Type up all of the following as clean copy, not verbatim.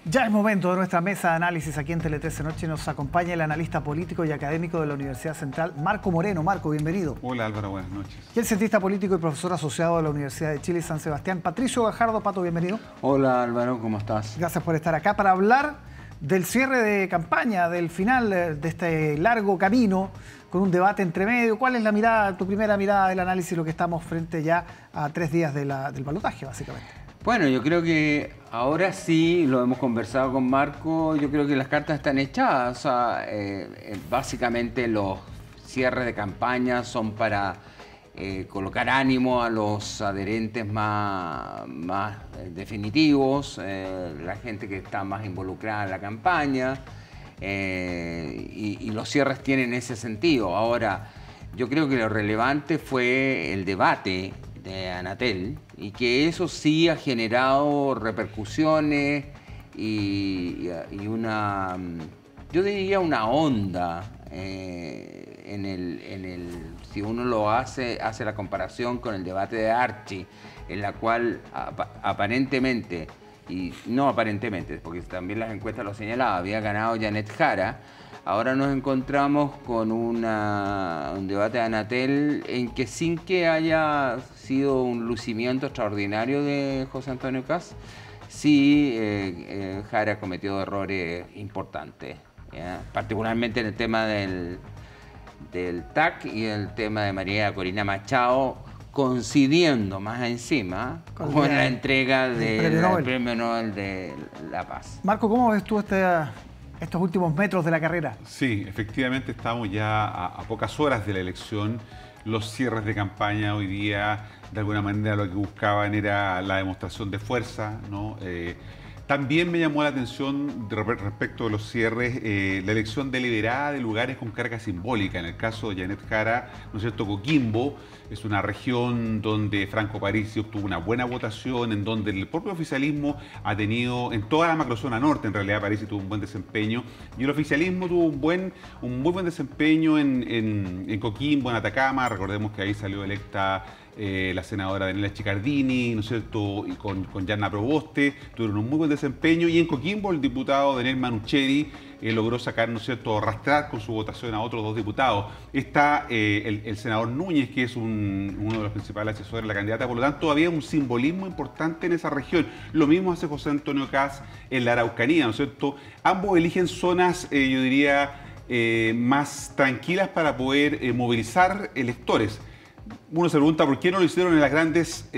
Ya es momento de nuestra mesa de análisis aquí en Tele 13 Noche. Nos acompaña el analista político y académico de la Universidad Central, Marco Moreno. Marco, bienvenido. Hola Álvaro, buenas noches. Y el cientista político y profesor asociado de la Universidad de Chile, San Sebastián, Patricio Gajardo. Pato, bienvenido. Hola Álvaro, ¿cómo estás? Gracias por estar acá para hablar del cierre de campaña, del final de este largo camino, con un debate entre medio. ¿Cuál es la mirada, tu primera mirada del análisis, lo que estamos frente ya a 3 días del balotaje, básicamente? Bueno, yo creo que ahora sí, lo hemos conversado con Marco, yo creo que las cartas están echadas. O sea, básicamente los cierres de campaña son para colocar ánimo a los adherentes más definitivos, la gente que está más involucrada en la campaña, y los cierres tienen ese sentido. Ahora, yo creo que lo relevante fue el debate de Anatel, y que eso sí ha generado repercusiones y una, yo diría una onda si uno lo hace la comparación con el debate de Archie, en la cual aparentemente, y no aparentemente, porque también las encuestas lo señalaban, había ganado Janet Jara. Ahora nos encontramos con un debate de Anatel en que, sin que haya sido un lucimiento extraordinario de José Antonio Kast, sí Jara cometió errores importantes, ¿ya? Particularmente en el tema del TAC y el tema de María Corina Machado, coincidiendo más encima con la entrega del Premio Nobel de la Paz. Marco, ¿cómo ves tú estos últimos metros de la carrera? Sí, efectivamente estamos ya a pocas horas de la elección. Los cierres de campaña hoy día, de alguna manera, lo que buscaban era la demostración de fuerza, ¿no? También me llamó la atención respecto de los cierres, la elección deliberada de lugares con carga simbólica. En el caso de Janet Jara, ¿no es cierto? Coquimbo es una región donde Franco Parisi obtuvo una buena votación, en donde el propio oficialismo ha tenido, en toda la macrozona norte, en realidad Parisi tuvo un buen desempeño, y el oficialismo tuvo un muy buen desempeño en Coquimbo, en Atacama. Recordemos que ahí salió electa la senadora Daniela Chiccardini, ¿no es cierto?, y con Yanna Proboste, tuvieron un muy buen desempeño, y en Coquimbo el diputado Daniel Manucheri logró sacar, ¿no es cierto?, arrastrar con su votación a otros 2 diputados. Está el senador Núñez, que es uno de los principales asesores de la candidata, por lo tanto todavía un simbolismo importante en esa región. Lo mismo hace José Antonio Kast en la Araucanía, ¿no es cierto? Ambos eligen zonas, yo diría, más tranquilas para poder movilizar electores. Uno se pregunta por qué no lo hicieron en las grandes,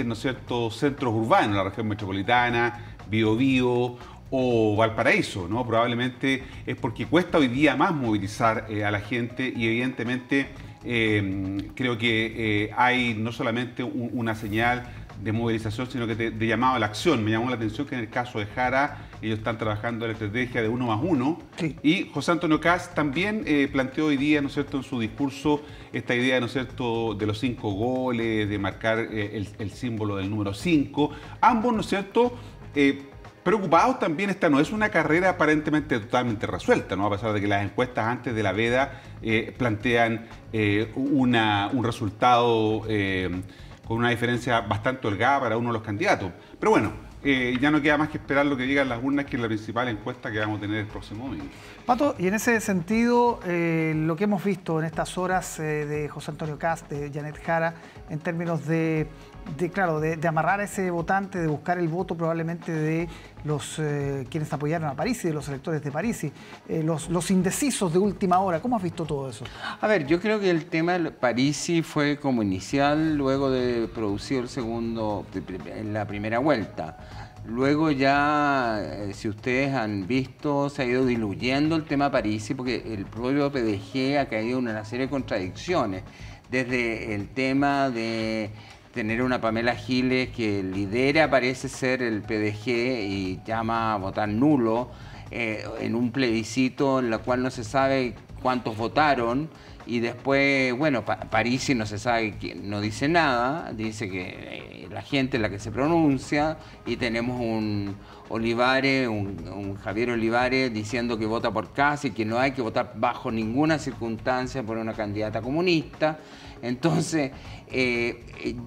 ¿no es cierto?, centros urbanos, la región metropolitana, Biobío o Valparaíso, ¿no? Probablemente es porque cuesta hoy día más movilizar a la gente, y evidentemente creo que hay no solamente una señal de movilización, sino que de llamado a la acción. Me llamó la atención que en el caso de Jara, ellos están trabajando en la estrategia de 1+1. Sí. Y José Antonio Kast también planteó hoy día, ¿no es cierto?, en su discurso, esta idea, ¿no es cierto?, de los 5 goles, de marcar el símbolo del número 5. Ambos, ¿no es cierto?, preocupados también. Esta no es una carrera aparentemente totalmente resuelta, ¿no? A pesar de que las encuestas antes de la veda plantean un resultado con una diferencia bastante holgada para uno de los candidatos. Pero bueno, ya no queda más que esperar lo que digan las urnas, que es la principal encuesta que vamos a tener el próximo domingo. Pato, y en ese sentido, lo que hemos visto en estas horas de José Antonio Kast, de Janet Jara, en términos de amarrar a ese votante, de buscar el voto probablemente de los quienes apoyaron a Parisi, de los electores de Parisi, los indecisos de última hora. ¿Cómo has visto todo eso? A ver, yo creo que el tema de Parisi fue como inicial, luego de producido en la primera vuelta. Luego ya, si ustedes han visto, se ha ido diluyendo el tema Parisi, porque el propio PDG ha caído en una serie de contradicciones, desde el tema de tener una Pamela Giles que lidera, parece ser, el PDG y llama a votar nulo en un plebiscito en el cual no se sabe cuántos votaron, y después, bueno, Parisi no se sabe, no dice nada, dice que la gente es la que se pronuncia, y tenemos Olivares, un Javier Olivares, diciendo que vota por Kast y que no hay que votar bajo ninguna circunstancia por una candidata comunista. Entonces,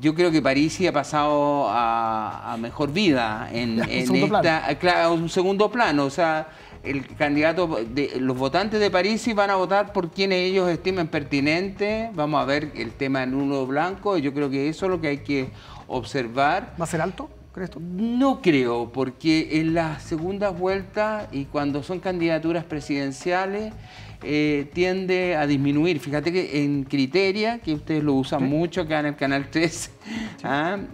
yo creo que Parisi ha pasado a mejor vida en un segundo plano. O sea, el candidato, los votantes de Parisi van a votar por quienes ellos estimen pertinente. Vamos a ver el tema del nulo blanco. Yo creo que eso es lo que hay que observar. ¿Va a ser alto, crees tú? No creo, porque en las segundas vueltas y cuando son candidaturas presidenciales tiende a disminuir. Fíjate que en Criteria, que ustedes lo usan mucho acá en el Canal 3,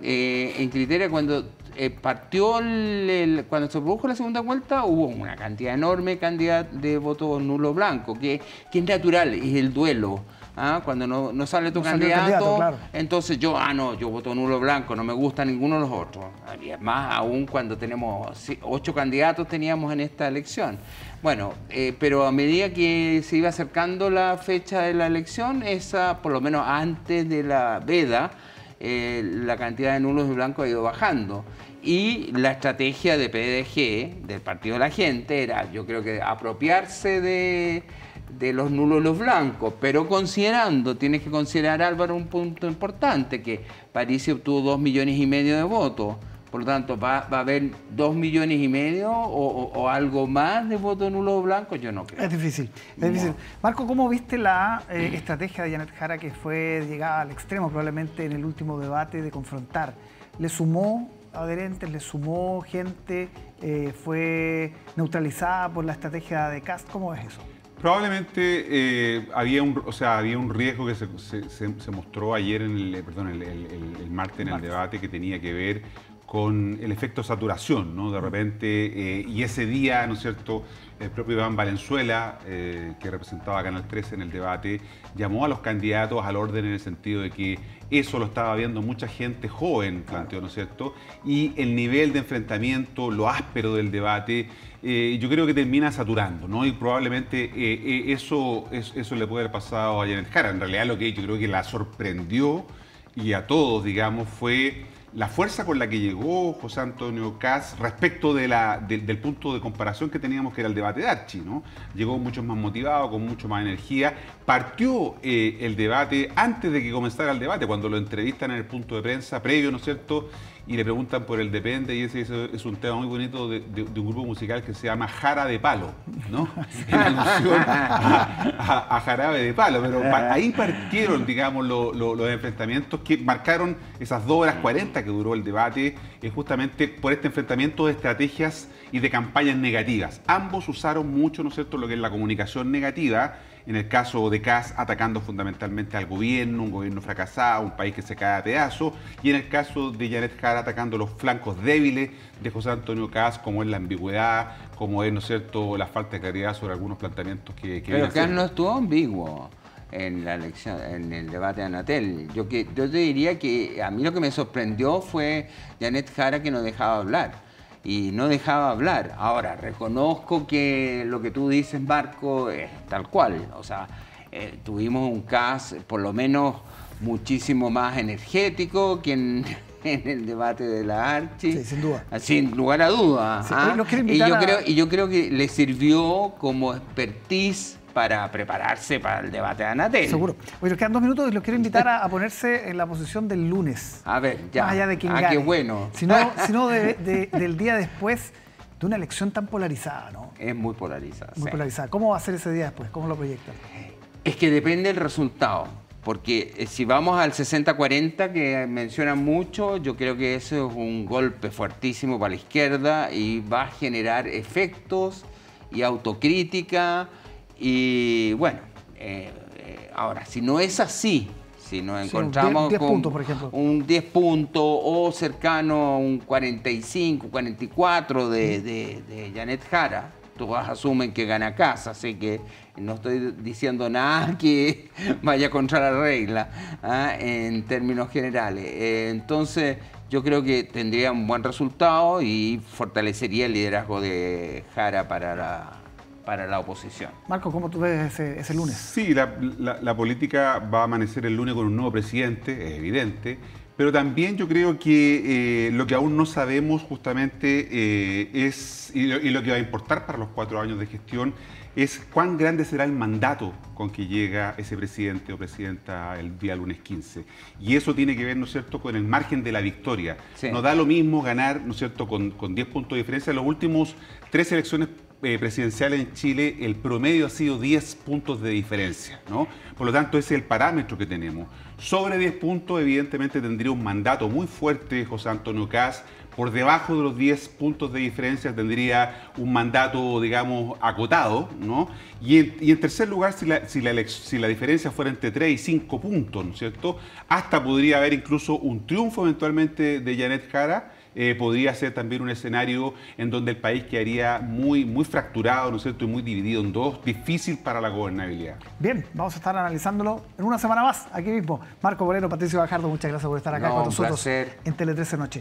en Criteria cuando cuando se produjo la segunda vuelta hubo una cantidad enorme de votos nulo blanco, que es natural, es el duelo. Cuando no sale tu candidato, claro. Entonces yo voto nulo blanco, no me gusta ninguno de los otros. Más aún cuando tenemos 8 candidatos teníamos en esta elección. Bueno, pero a medida que se iba acercando la fecha de la elección, por lo menos antes de la veda, la cantidad de nulos y blancos ha ido bajando. Y la estrategia de PDG, del Partido de la Gente, era, yo creo que apropiarse de los nulos y los blancos, pero tienes que considerar, Álvaro, un punto importante, que Parisi obtuvo 2,5 millones de votos. Por lo tanto, ¿va a haber 2,5 millones o algo más de votos nulos o blancos? Yo no creo. Es difícil, es difícil. Marco, ¿cómo viste la estrategia de Janet Jara, que fue llegada al extremo probablemente en el último debate, de confrontar? ¿Le sumó adherentes, le sumó gente, fue neutralizada por la estrategia de Kast? ¿Cómo ves eso? Probablemente había un riesgo que se mostró ayer, el martes en el debate, que tenía que ver con el efecto saturación, ¿no? De repente, y ese día, ¿no es cierto?, el propio Iván Valenzuela, que representaba a Canal 13 en el debate, llamó a los candidatos al orden en el sentido de que eso lo estaba viendo mucha gente joven, planteó, ¿no es cierto? Y el nivel de enfrentamiento, lo áspero del debate, yo creo que termina saturando, ¿no? Y probablemente eso le puede haber pasado a Janet Jara. En realidad, lo que yo creo que la sorprendió, y a todos, digamos, fue la fuerza con la que llegó José Antonio Kast respecto del punto de comparación que teníamos, que era el debate de Archie, ¿no? Llegó mucho más motivado, con mucho más energía. Partió el debate antes de que comenzara el debate, cuando lo entrevistan en el punto de prensa previo, ¿no es cierto?, y le preguntan por el Depende, y ese es un tema muy bonito de un grupo musical que se llama Jara de Palo, ¿no? En alusión a Jarabe de Palo, pero ahí partieron, digamos, los enfrentamientos que marcaron esas 2 horas 40 que duró el debate, justamente por este enfrentamiento de estrategias y de campañas negativas. Ambos usaron mucho, ¿no es cierto?, lo que es la comunicación negativa. En el caso de Kast, atacando fundamentalmente al gobierno, un gobierno fracasado, un país que se cae a pedazos, y en el caso de Janet Jara, atacando los flancos débiles de José Antonio Kast, como es la ambigüedad, como es, ¿no es cierto?, la falta de claridad sobre algunos planteamientos que Pero Kast no estuvo ambiguo en la elección, en el debate de Anatel. Yo te diría que a mí lo que me sorprendió fue Janet Jara, que no dejaba hablar. Y no dejaba hablar. Ahora, reconozco que lo que tú dices, Marco, es tal cual. O sea, tuvimos un Kast por lo menos muchísimo más energético que en el debate de la Archie. Sí, sin duda. Sin lugar a duda. Sí, y yo creo que le sirvió como expertise para prepararse para el debate de Anatel. Seguro. Oye, nos quedan 2 minutos y los quiero invitar a ponerse en la posición del lunes. A ver, ya. Más allá de quién gane. Qué bueno. Sino del día después de una elección tan polarizada, ¿no? Es muy polarizada. Muy polarizada. ¿Cómo va a ser ese día después? ¿Cómo lo proyectan? Es que depende del resultado. Porque si vamos al 60-40, que mencionan mucho, yo creo que eso es un golpe fuertísimo para la izquierda y va a generar efectos y autocrítica. Y bueno, ahora, si no es así, si nos encontramos 10 con puntos, por ejemplo, un 10 puntos o cercano a un 45, 44 de Janet Jara, todos asumen que gana Kast, así que no estoy diciendo nada que vaya contra la regla en términos generales. Entonces, yo creo que tendría un buen resultado y fortalecería el liderazgo de Jara para la oposición. Marco, ¿cómo tú ves ese lunes? Sí, la política va a amanecer el lunes con un nuevo presidente, es evidente, pero también yo creo que lo que aún no sabemos justamente es, y lo que va a importar para los 4 años de gestión, es cuán grande será el mandato con que llega ese presidente o presidenta el día lunes 15. Y eso tiene que ver, ¿no es cierto?, con el margen de la victoria. Sí. No da lo mismo ganar, ¿no es cierto?, con 10 puntos de diferencia. En los últimos 3 elecciones presidenciales en Chile, el promedio ha sido 10 puntos de diferencia, ¿no? Por lo tanto, ese es el parámetro que tenemos. Sobre 10 puntos, evidentemente, tendría un mandato muy fuerte José Antonio Kast. Por debajo de los 10 puntos de diferencia tendría un mandato, digamos, acotado, ¿no? Y en tercer lugar, si la diferencia fuera entre 3 y 5 puntos, ¿no es cierto?, hasta podría haber incluso un triunfo eventualmente de Janet Jara. Podría ser también un escenario en donde el país quedaría muy fracturado, ¿no es cierto?, y muy dividido en dos, difícil para la gobernabilidad. Bien, vamos a estar analizándolo en una semana más, aquí mismo. Marco Borrero, Patricio Gajardo, muchas gracias por estar acá con nosotros en Tele 13 Noche.